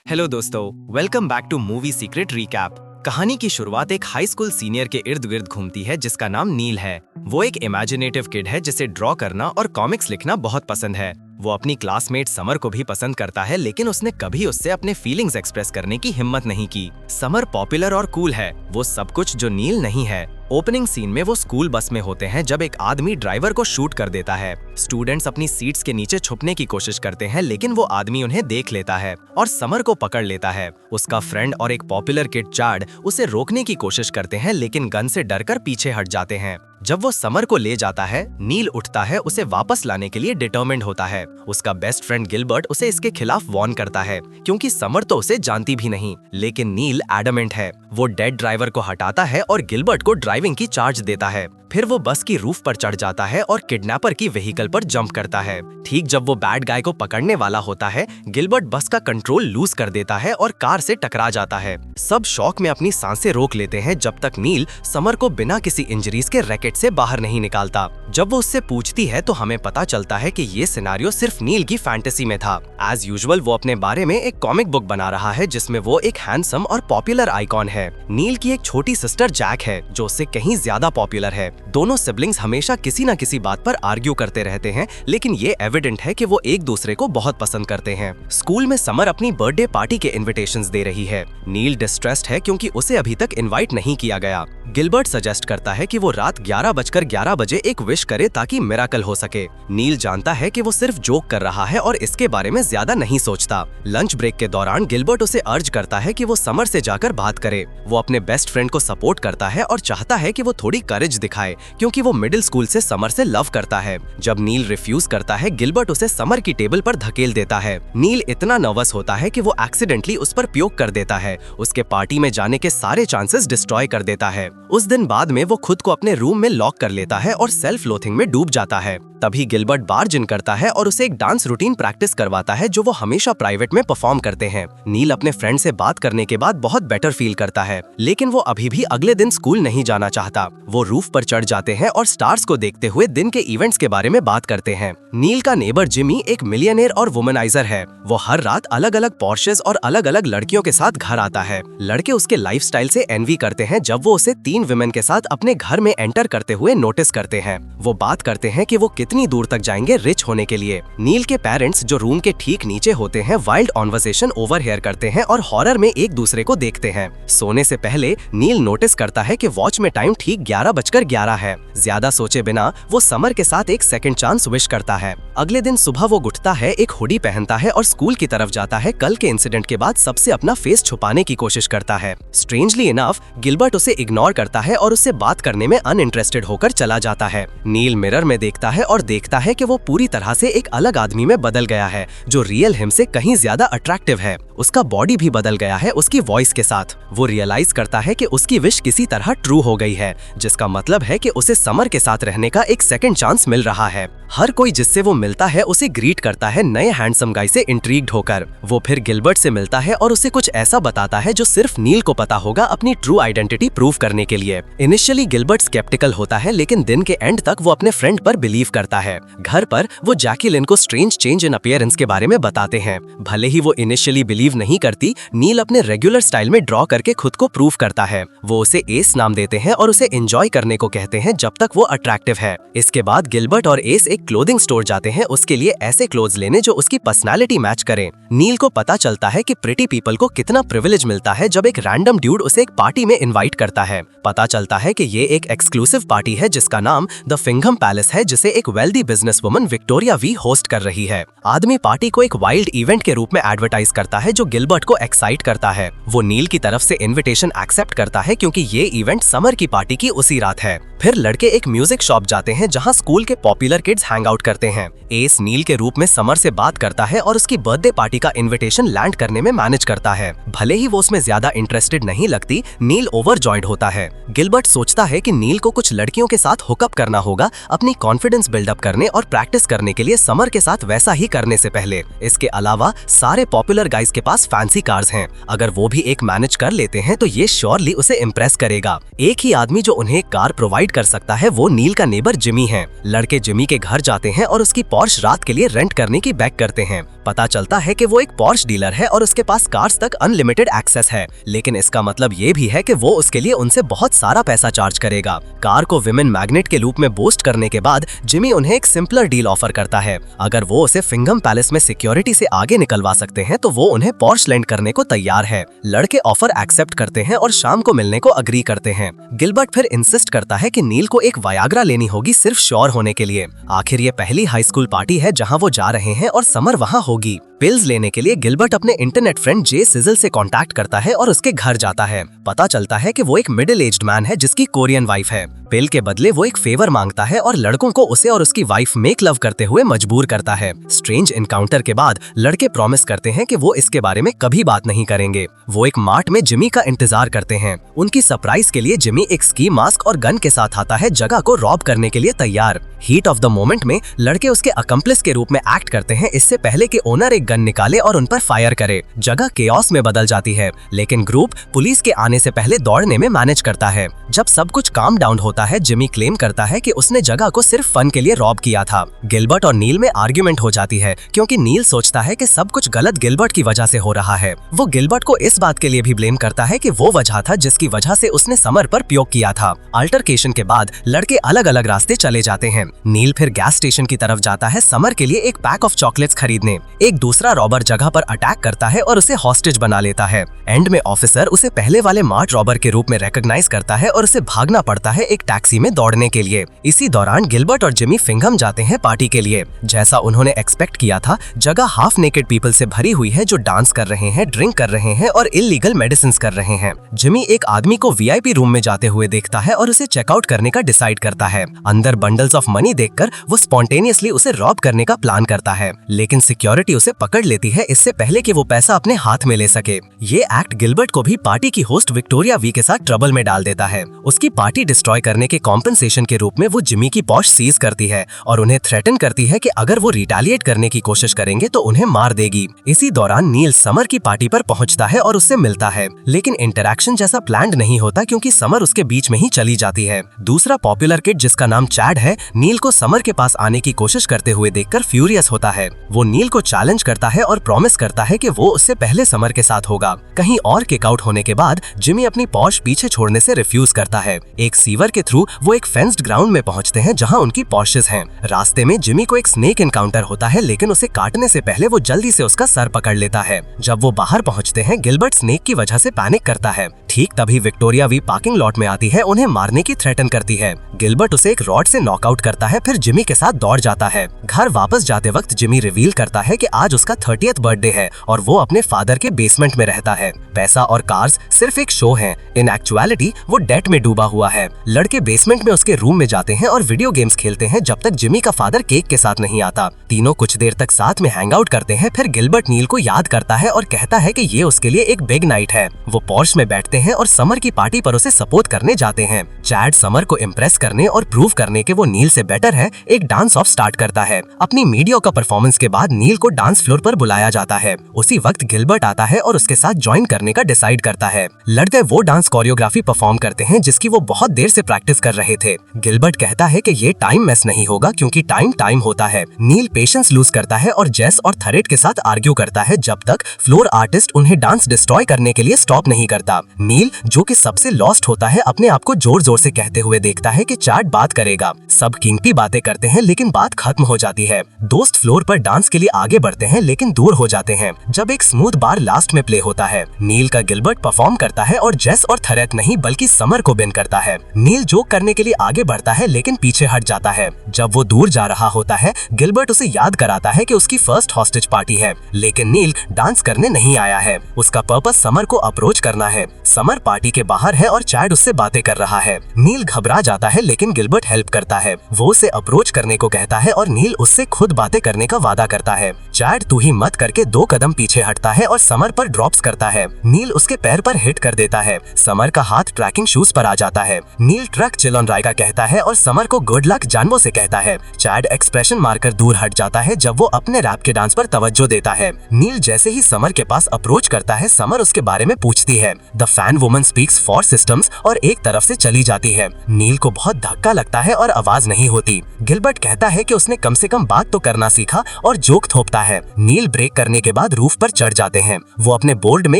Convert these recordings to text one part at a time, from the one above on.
Hello दोस्तों, welcome back to movie secret recap. कहानी की शुरुआत एक हाई स्कूल सीनियर के इर्द गिर्द घूमती है जिसका नाम नील है। वो एक इमेजिनेटिव किड है जिसे ड्रॉ करना और कॉमिक्स लिखना बहुत पसंद है। वो अपनी क्लासमेट समर को भी पसंद करता है, लेकिन उसने कभी उससे अपने फीलिंग्स एक्सप्रेस करने की हिम्मत नहीं की। समर पॉपुलर और कूल है, वो सब कुछ जो नील नहीं है। ओपनिंग सीन में वो स्कूल बस में होते हैं जब एक आदमी ड्राइवर को शूट कर देता है। स्टूडेंट्स अपनी सीट्स के नीचे छुपने की कोशिश करते हैं, लेकिन वो आदमी उन्हें देख लेता है और समर को पकड़ लेता है। उसका फ्रेंड और एक पॉपुलर किड चार्ड उसे रोकने की कोशिश करते हैं, लेकिन गन से डरकर पीछे हट जाते हैं। जब वो समर को ले जाता है, नील उठता है, उसे वापस लाने के लिए डिटरमिन्ड होता है। उसका बेस्ट फ्रेंड गिलबर्ट उसे इसके खिलाफ वार्न करता है, क्योंकि समर तो उसे जानती भी नहीं। लेकिन नील एडमेंट है। वो डेड ड्राइवर को हटाता है और गिलबर्ट को ड्राइविंग की चार्ज देता है। फिर वो बस की रूफ पर चढ़ जाता है और किडनैपर की व्हीकल पर जंप करता है। ठीक जब वो बैड गाय को पकड़ने वाला होता है, गिलबर्ट बस का कंट्रोल लूज कर देता है और कार से टकरा जाता है। सब शॉक में अपनी सांसें रोक लेते हैं जब तक नील समर को बिना किसी इंजरीज के रैकेट से बाहर नहीं निकालता। जब वो उससे पूछती है तो हमें पता चलता है कि ये सिनेरियो सिर्फ नील की फैंटेसी में था। एज यूजुअल वो अपने बारे में एक कॉमिक बुक बना रहा है जिसमें वो एक हैंडसम और पॉपुलर आइकॉन है। नील की एक छोटी सिस्टर जैक है जो उससे कहीं ज्यादा पॉपुलर है। दोनों सिबलिंग्स हमेशा किसी न किसी बात पर आर्ग्यू करते रहते हैं, लेकिन ये एविडेंट है कि वो एक दूसरे को बहुत पसंद करते हैं। स्कूल में समर अपनी बर्थडे पार्टी के इनविटेशंस दे रही है। नील डिस्ट्रेस्ड है क्योंकि उसे अभी तक इनवाइट नहीं किया गया। गिलबर्ट सजेस्ट करता है कि वो रात 11:11 बजे एक विश करे ताकि मिरेकल हो सके। नील जानता है कि वो सिर्फ जोक कर रहा है और इसके बारे में ज्यादा नहीं सोचता। लंच ब्रेक के दौरान गिलबर्ट उसे अर्ज करता है कि वो समर से जाकर बात करे। वो अपने बेस्ट फ्रेंड को सपोर्ट करता है और चाहता है कि वो थोड़ी करेज दिखाए, क्योंकि वो मिडिल स्कूल से समर से लव करता है। जब नील रिफ्यूज करता है, गिलबर्ट उसे समर की टेबल पर धकेल देता है। नील इतना नर्वस होता है कि वो एक्सीडेंटली उस पर प्योक कर देता है। उसके पार्टी में जाने के सारे चांसेस डिस्ट्रॉय कर देता है। उस दिन बाद में वो खुद को अपने रूम में लॉक कर लेता है और सेल्फ लोथिंग में डूब जाता है। तभी गिलबर्ट बार्ज इन करता है और उसे एक डांस रूटीन प्रैक्टिस करवाता है जो वो हमेशा प्राइवेट में परफॉर्म करते हैं। नील अपने फ्रेंड से बात करने के बाद बहुत बेटर फील करता है, लेकिन वो अभी भी अगले दिन स्कूल नहीं जाना चाहता। वो रूफ पर चढ़ जाते हैं और स्टार्स को देखते हुए दिन के इवेंट्स के बारे में बात करते हैं। नील का नेबर जिमी एक मिलियनेयर और वुमनाइजर है। वो हर रात अलग अलग पॉर्शेस और अलग अलग लड़कियों के साथ घर आता है। लड़के उसके लाइफस्टाइल से एनवी करते हैं जब वो उसे 3 विमेन के साथ अपने घर में एंटर करते हुए नोटिस करते हैं। वो बात करते हैं कि वो कितनी दूर तक जाएंगे रिच होने के लिए। नील के पेरेंट्स जो रूम के ठीक नीचे होते हैं, वाइल्ड कॉन्वर्सेशन ओवरहियर करते हैं और हॉरर में एक दूसरे को देखते हैं। सोने से पहले नील नोटिस करता है कि वॉच में टाइम ठीक 11:11 है। ज्यादा सोचे बिना वो समर के साथ एक सेकंड चांस विश करता है। अगले दिन सुबह वो उठता है, एक हुडी पहनता है और स्कूल की तरफ जाता है। कल के इंसिडेंट के बाद सबसे अपना फेस छुपाने की कोशिश करता है। स्ट्रेंजली इनफ गिलबर्ट उसे इग्नोर करता है और उससे बात करने में अनइंटरेस्टेड होकर चला जाता है। नील मिरर में देखता है और देखता है कि वो पूरी तरह से एक अलग आदमी में बदल गया है जो रियल हिम से कहीं ज्यादा अट्रैक्टिव है। उसका बॉडी भी बदल गया है उसकी वॉइस के साथ। वो रियलाइज करता है कि उसकी विश किसी तरह ट्रू हो गई है, जिसका मतलब है कि उसे समर के साथ रहने का एक सेकंड चांस मिल रहा है। हर कोई जिससे वो मिलता है उसे ग्रीट करता है नए हैंडसम गाय से इंट्रीग्ड होकर। वो फिर गिलबर्ट से मिलता है और उसे कुछ ऐसा बताता है जो सिर्फ नील को पता होगा अपनी ट्रू आइडेंटिटी प्रूव करने के लिए। इनिशियली गिलबर्ट स्केप्टिकल होता है, लेकिन दिन के एंड तक वो अपने फ्रेंड पर बिलीव करता है। घर पर वो जैकलिन को स्ट्रेंज चेंज इन अपीयरेंस के बारे में बताते हैं। भले ही वो इनिशियली बिलीव नहीं करती, नील अपने रेगुलर स्टाइल में ड्रॉ करके खुद को प्रूव करता है। वो उसे एस नाम देते हैं और उसे एंजॉय करने को कहते हैं जब तक वो अट्रैक्टिव है। इसके बाद गिलबर्ट और एस एक क्लोथिंग स्टोर जाते हैं उसके लिए ऐसे क्लोथ्स लेने जो उसकी पर्सनालिटी मैच करें। नील को पता चलता है कि प्रिटी पीपल को कितना प्रिविलेज मिलता है जब एक रैंडम ड्यूड उसे एक पार्टी में इनवाइट करता है। पता चलता है कि ये एक एक्सक्लूसिव पार्टी है जिसका नाम द फिंघम पैलेस है, जिसे एक वेल्दी बिजनेस वुमन विक्टोरिया वी होस्ट कर रही है। आदमी पार्टी को एक वाइल्ड इवेंट के रूप में एडवर्टाइज करता है जो गिलबर्ट को एक्साइट करता है। वो नील की तरफ से इनविटेशन एक्सेप्ट करता है क्योंकि ये इवेंट समर की पार्टी की उसी रात है। फिर लड़के एक म्यूजिक शॉप जाते हैं जहां स्कूल के पॉपुलर किड्स हैंग आउट करते हैं। एस नील के रूप में समर से बात करता है और उसकी बर्थडे पार्टी का इनविटेशन लैंड करने में मैनेज करता है। भले ही वो उसमें ज्यादा इंटरेस्टेड नहीं लगती, नील ओवरजॉयड होता है। गिलबर्ट सोचता है कि नील को कुछ लड़कियों के साथ हुकअप करना होगा अपनी कॉन्फिडेंस बिल्डअप करने और प्रैक्टिस करने के लिए समर के साथ वैसा ही करने से पहले। इसके अलावा सारे पॉपुलर गाइज के पास फैंसी कार्स हैं। अगर वो भी एक मैनेज कर लेते हैं तो ये श्योरली उसे इम्प्रेस करेगा। एक ही आदमी जो उन्हें कार प्रोवाइड कर सकता है वो नील का नेबर जिमी है। लड़के जिमी के घर जाते हैं और उसकी पॉर्श रात के लिए रेंट करने की बेग करते हैं। पता चलता है कि वो एक पॉर्श डीलर है और उसके पास कार्स तक अनलिमिटेड एक्सेस है, लेकिन इसका मतलब ये भी है कि वो उसके लिए उनसे बहुत सारा पैसा चार्ज करेगा। कार को विमेन मैग्नेट के रूप में बूस्ट करने के बाद जिमी उन्हें एक सिंपलर डील ऑफर करता है। अगर वो उसे फिंघम पैलेस में सिक्योरिटी से आगे निकलवा सकते हैं तो वो उन्हें पॉर्श लैंड करने को तैयार है। लड़के ऑफर एक्सेप्ट करते हैं और शाम को मिलने को अग्री करते हैं। गिलबर्ट फिर इंसिस्ट करता है कि नील को एक वायाग्रा लेनी होगी सिर्फ श्योर होने के लिए। आखिर ये पहली हाई स्कूल पार्टी है जहां वो जा रहे हैं और समर वहां होगी। पिल्स लेने के लिए गिलबर्ट अपने इंटरनेट फ्रेंड जे सिजल से कांटेक्ट करता है और उसके घर जाता है। पता चलता है कि वो एक मिडिल एज्ड मैन है जिसकी कोरियन वाइफ है। पिल के बदले वो एक फेवर मांगता है और लड़कों को उसे और उसकी वाइफ मेक लव करते हुए मजबूर करता है। स्ट्रेंज इनकाउंटर के बाद लड़के प्रॉमिस करते हैं कि वो इसके बारे में कभी बात नहीं करेंगे। वो एक मार्ट में जिमी का इंतजार करते हैं। उनकी सरप्राइज के लिए जिमी एक स्की मास्क और गन के साथ आता है, जगह को रॉब करने के लिए तैयार। हीट ऑफ द मोमेंट में लड़के उसके अकम्प्लिस के रूप में एक्ट करते हैं, इससे पहले कि ओनर एक गन निकाले और उन पर फायर करे। जगह केओस में बदल जाती है, लेकिन ग्रुप पुलिस के आने से पहले दौड़ने में मैनेज करता है। जब सब कुछ काम डाउन होता है, जिमी क्लेम करता है कि उसने जगह को सिर्फ फन के लिए रॉब किया था। गिलबर्ट और नील में आर्ग्यूमेंट हो जाती है क्योंकि नील सोचता है कि सब कुछ गलत गिलबर्ट की वजह से हो रहा है। वो गिलबर्ट को इस बात के लिए भी ब्लेम करता है कि वो वजह था जिसकी वजह से उसने समर पर प्रयोग किया था। अल्टरकेशन के बाद लड़के अलग अलग रास्ते चले जाते हैं। नील फिर गैस स्टेशन की तरफ जाता है समर के लिए एक पैक ऑफ चॉकलेट्स खरीदने। एक दूसरा रॉबर जगह पर अटैक करता है और उसे हॉस्टेज बना लेता है। एंड में ऑफिसर उसे पहले वाले मार्ट रॉबर के रूप में रिकॉग्नाइज करता है और उसे भागना पड़ता है एक टैक्सी में दौड़ने के लिए। इसी दौरान गिलबर्ट और जिमी फिंघम जाते हैं पार्टी के लिए। जैसा उन्होंने एक्सपेक्ट किया था, जगह हाफ नेकेड पीपल से भरी हुई है जो डांस कर रहे हैं, ड्रिंक कर रहे हैं और इल्लीगल मेडिसिन कर रहे हैं। जिमी एक आदमी को वीआईपी रूम में जाते हुए देखता है और उसे चेकआउट करने का डिसाइड करता है। अंदर बंडल्स ऑफ मनी देखकर वो स्पॉन्टेनियसली उसे रॉब करने का प्लान करता है, लेकिन सिक्योरिटी उसे पकड़ लेती है इससे पहले कि वो पैसा अपने हाथ में ले सके। ये एक्ट गिलबर्ट को भी पार्टी की होस्ट विक्टोरिया वी के साथ ट्रबल में डाल देता है। उसकी पार्टी डिस्ट्रॉय करने के कॉम्पेंसेशन के रूप में वो जिमी की पॉश सीज करती है और उन्हें थ्रेटन करती है कि अगर वो रिटेलिएट करने की कोशिश करेंगे तो उन्हें मार देगी। इसी दौरान नील समर की पार्टी पर पहुंचता है और उससे मिलता है, लेकिन इंटरैक्शन जैसा प्लान्ड नहीं होता क्योंकि समर उसके बीच में ही चली जाती है। दूसरा पॉपुलर किड जिसका नाम चैड है, नील को समर के पास आने की कोशिश करते हुए देखकर फ्यूरियस होता है। वो नील को चैलेंज करता है और प्रॉमिस करता है कि वो उससे पहले समर के साथ होगा। कहीं और किक आउट होने के बाद जिमी अपनी पॉश पीछे छोड़ने से रिफ्यूज करता है। एक सीवर के थ्रू वो एक फेंस्ड ग्राउंड में पहुंचते हैं जहां उनकी पॉशेस हैं। रास्ते में जिमी को एक स्नेक एनकाउंटर होता है, लेकिन उसे काटने से पहले वो जल्दी से उसका सर पकड़ लेता है। जब वो बाहर पहुंचते हैं, गिलबर्ट स्नेक की वजह से पैनिक करता है। ठीक तभी विक्टोरिया वी पार्किंग लॉट में आती है, उन्हें मारने की थ्रेटन करती है। गिलबर्ट उसे एक रॉड से नॉकआउट करता है, फिर जिमी के साथ दौड़ जाता है। घर वापस जाते वक्त जिमी रिवील करता है कि आज उसका 30th बर्थडे है और वो अपने फादर के बेसमेंट में रहता है। पैसा और कार्स सिर्फ एक शो हैं। इन एक्चुअलिटी वो डेट में डूबा हुआ है। लड़के बेसमेंट में उसके रूम में जाते हैं और वीडियो गेम्स खेलते हैं जब तक जिमी का फादर केक के साथ नहीं आता। तीनों कुछ देर तक साथ में हैंग आउट करते हैं, फिर गिलबर्ट नील को याद करता है और कहता है कि ये उसके लिए एक बिग नाइट है। वो पोर्श में बैठते हैं और समर की पार्टी पर उसे सपोर्ट करने जाते हैं। चैड समर को इम्प्रेस करने और प्रूव करने के वो नील से बेटर है, एक डांस ऑफ स्टार्ट करता है। अपनी मीडियोकर परफॉर्मेंस के बाद नील को डांस फ्लोर पर बुलाया जाता है। उसी वक्त गिलबर्ट आता है और उसके साथ ज्वाइन करने का डिसाइड करता है। लड़के वो डांस कोरियोग्राफी परफॉर्म करते हैं जिसकी वो बहुत देर से प्रैक्टिस कर रहे थे। गिलबर्ट कहता है कि ये टाइम मिस नहीं होगा क्योंकि टाइम होता है। नील पेशेंस लूज करता है और जेस और थरेट के साथ आर्ग्यू करता है जब तक फ्लोर आर्टिस्ट उन्हें डांस डिस्ट्रॉय करने के लिए स्टॉप नहीं करता। नील जो कि सबसे लॉस्ट होता है, अपने आप को जोर जोर से कहते हुए देखता है कि चैड बात करेगा। सब किंगपी बातें करते हैं लेकिन बात खत्म हो जाती है। दोस्त फ्लोर पर डांस के लिए आगे बढ़ते हैं लेकिन दूर हो जाते हैं जब एक स्मूथ बार लास्ट में प्ले होता है। नील का गिलबर्ट परफॉर्म करता है और जेस और थरेट नहीं बल्कि समर को बिन करता है। नील जोक करने के लिए आगे बढ़ता है लेकिन पीछे हट जाता है। जब वो दूर जा रहा होता है, गिलबर्ट उसे याद कराता है कि उसकी फर्स्ट हॉस्टेज पार्टी है, लेकिन नील डांस करने नहीं आया है। उसका पर्पस समर को अप्रोच करना है। समर पार्टी के बाहर है और चैड उससे बातें कर रहा है। नील घबरा जाता है लेकिन गिलबर्ट हेल्प करता है। वो उसे अप्रोच करने को कहता है और नील उससे खुद बातें करने का वादा करता है। चैड तू ही मत करके 2 कदम पीछे हटता है और समर पर ड्रॉप्स करता है। नील उसके पैर पर हिट कर देता है। समर का हाथ ट्रैकिंग शूज पर आ जाता है। नील ट्रक चिल ऑन राइका कहता है और समर को गुड लक जानवों से कहता है। चैड एक्सप्रेशन मारकर दूर हट जाता है जब वो अपने रैप के डांस पर तवज्जो देता है। नील जैसे ही समर के पास अप्रोच करता है, समर उसके बारे में पूछती है। The fan woman speaks 4 systems और एक तरफ से चली जाती है। नील को बहुत धक्का लगता है और आवाज नहीं होती। गिलबर्ट कहता है कि उसने कम से कम बात तो करना सीखा और जोक थोपता है। नील ब्रेक करने के बाद रूफ पर चढ़ जाते हैं। वो अपने बोर्ड में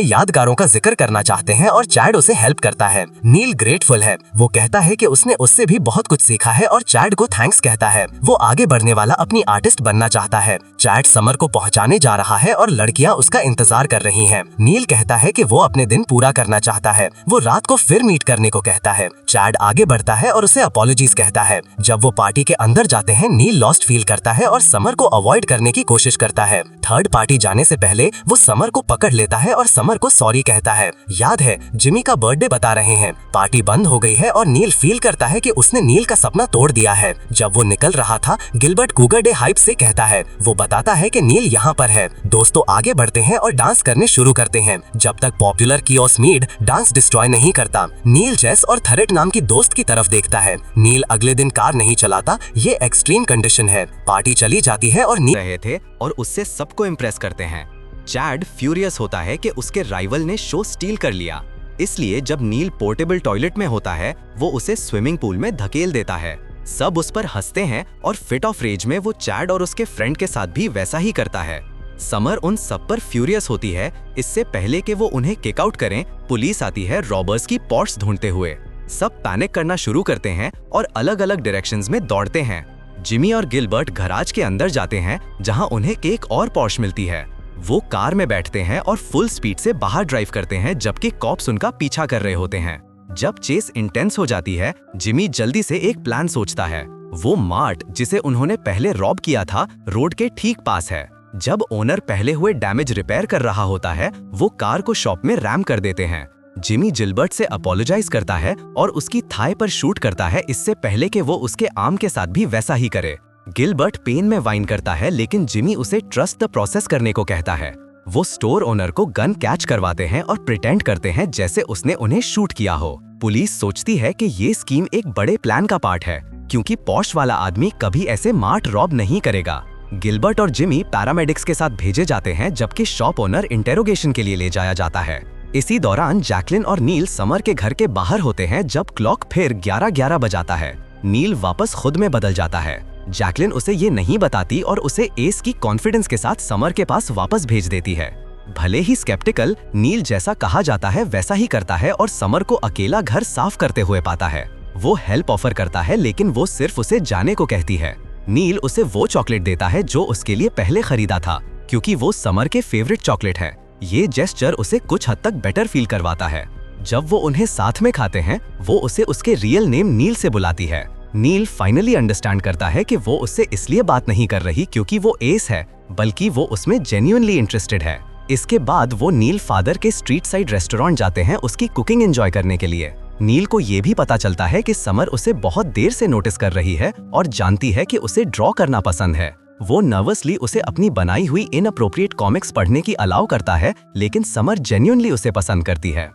यादगारों का जिक्र करना चाहते हैं और चैड उसे हेल्प करता है। नील ग्रेटफुल है। वो कहता है कि उसने उससे भी बहुत कुछ सीखा है और चैड को थैंक्स कहता है। वो आगे बढ़ने वाला अपनी आर्टिस्ट बनना चाहता है। चैड समर को पहुंचाने जा रहा है और लड़कियां उसका इंतजार कर रही हैं। नील कहता है कि वो अपने दिन पूरा करना चाहता है। वो रात को फिर मीट करने को कहता है। चैड आगे बढ़ता है और उसे अपॉलॉजीज कहता है। जब वो पार्टी के अंदर जाते हैं, नील लॉस्ट फील करता है और समर को अवॉइड करने की कोशिश करता है। थर्ड पार्टी जाने से पहले वो समर को पकड़ लेता है और समर को सॉरी कहता है। याद है, जिमी का बर्थडे बता रहे हैं। पार्टी बंद हो गई है और नील फील करता है कि उसने नील का सपना तोड़ दिया है। जब वो निकल रहा था, गिलबर्ट कूगर डे हाइप से कहता है। वो बताता है कि नील यहाँ पर है। दोस्तों आगे बढ़ते हैं और डांस करने शुरू करते हैं जब तक पॉपुलर कियोस मीड डांस डिस्ट्रॉय नहीं करता। नील जेस और थरेट नाम की दोस्त की तरफ देखता है। नील अगले दिन कार नहीं चलाता। ये एक्सट्रीम कंडीशन है। पार्टी चली जाती है और नील रहे थे और उससे सबको इम्प्रेस करते हैं। चैड फ्यूरियस होता है कि उसके राइवल ने शो स्टील कर लिया। इसलिए जब नील पोर्टेबल टॉयलेट में होता है, वो उसे स्विमिंग पूल में धकेल देता है। सब उस पर हंसते हैं और फिट ऑफ रेज में वो चैड और उसके फ्रेंड के साथ भी वैसा ही करता है। समर उन सब पर फ्यूरियस होती है। इससे पहले कि वो उन्हें किक आउट करें, पुलिस आती है रॉबर्स की पॉट्स ढूंढते हुए। सब पैनिक करना शुरू करते हैं और अलग अलग डायरेक्शंस में दौड़ते हैं। जिमी और गिलबर्ट गैराज के अंदर जाते हैं जहां उन्हें एक और पॉर्श मिलती है। वो कार में बैठते हैं और फुल स्पीड से बाहर ड्राइव करते हैं जबकि कॉप्स उनका पीछा कर रहे होते हैं। जब चेस इंटेंस हो जाती है, जिमी जल्दी से एक प्लान सोचता है। वो मार्ट, जिसे उन्होंने पहले रॉब किया था, रोड के ठीक पास है। जब ओनर पहले हुए डैमेज रिपेयर कर रहा होता है, वो कार को शॉप में रैम कर देते हैं। जिमी गिलबर्ट से अपोलोजाइज करता है और उसकी थाई पर शूट करता है, इससे पहले कि वो उसके आर्म के साथ भी वैसा ही करे। गिलबर्ट पेन में वाइन करता है, लेकिन जिमी उसे ट्रस्ट द प्रोसेस करने को कहता है। वो स्टोर ओनर को गन कैच करवाते हैं और प्रिटेंड करते हैं जैसे उसने उन्हें शूट किया हो। पुलिस सोचती है कि ये स्कीम एक बड़े प्लान का पार्ट है, क्योंकि पॉश वाला आदमी कभी ऐसे मार्ट रॉब नहीं करेगा। गिलबर्ट और जिमी पैरामेडिक्स के साथ भेजे जाते हैं, जबकि शॉप ओनर इंटेरोगेशन के लिए ले जाया जाता है। इसी दौरान जैकलिन और नील समर के घर के बाहर होते हैं जब क्लॉक फिर 11:11 बजाता है। नील वापस खुद में बदल जाता है। जैकलिन उसे ये नहीं बताती और उसे एस की कॉन्फिडेंस के साथ समर के पास वापस भेज देती है। भले ही स्केप्टिकल, नील जैसा कहा जाता है वैसा ही करता है और समर को अकेला घर साफ करते हुए पाता है। वो हेल्प ऑफर करता है, लेकिन वो सिर्फ उसे जाने को कहती है। नील उसे वो चॉकलेट देता है जो उसके लिए पहले खरीदा था, क्योंकि वो समर के फेवरेट चॉकलेट है। ये जेस्चर उसे कुछ हद तक बेटर फील करवाता है। जब वो उन्हें साथ में खाते हैं, वो उसे उसके रियल नेम नील से बुलाती है। नील फाइनली अंडरस्टैंड करता है कि वो उससे इसलिए बात नहीं कर रही क्योंकि वो एस है, बल्कि वो उसमें जेन्युइनली इंटरेस्टेड है। इसके बाद वो नील फादर के स्ट्रीट साइड रेस्टोरेंट जाते हैं उसकी कुकिंग एंजॉय करने के लिए। नील को ये भी पता चलता है कि समर उसे बहुत देर से नोटिस कर रही है और जानती है कि उसे ड्रॉ करना पसंद है। वो नर्वसली उसे अपनी बनाई हुई इनअप्रोप्रिएट कॉमिक्स पढ़ने की अलाउ करता है, लेकिन समर जेन्युइनली उसे पसंद करती है।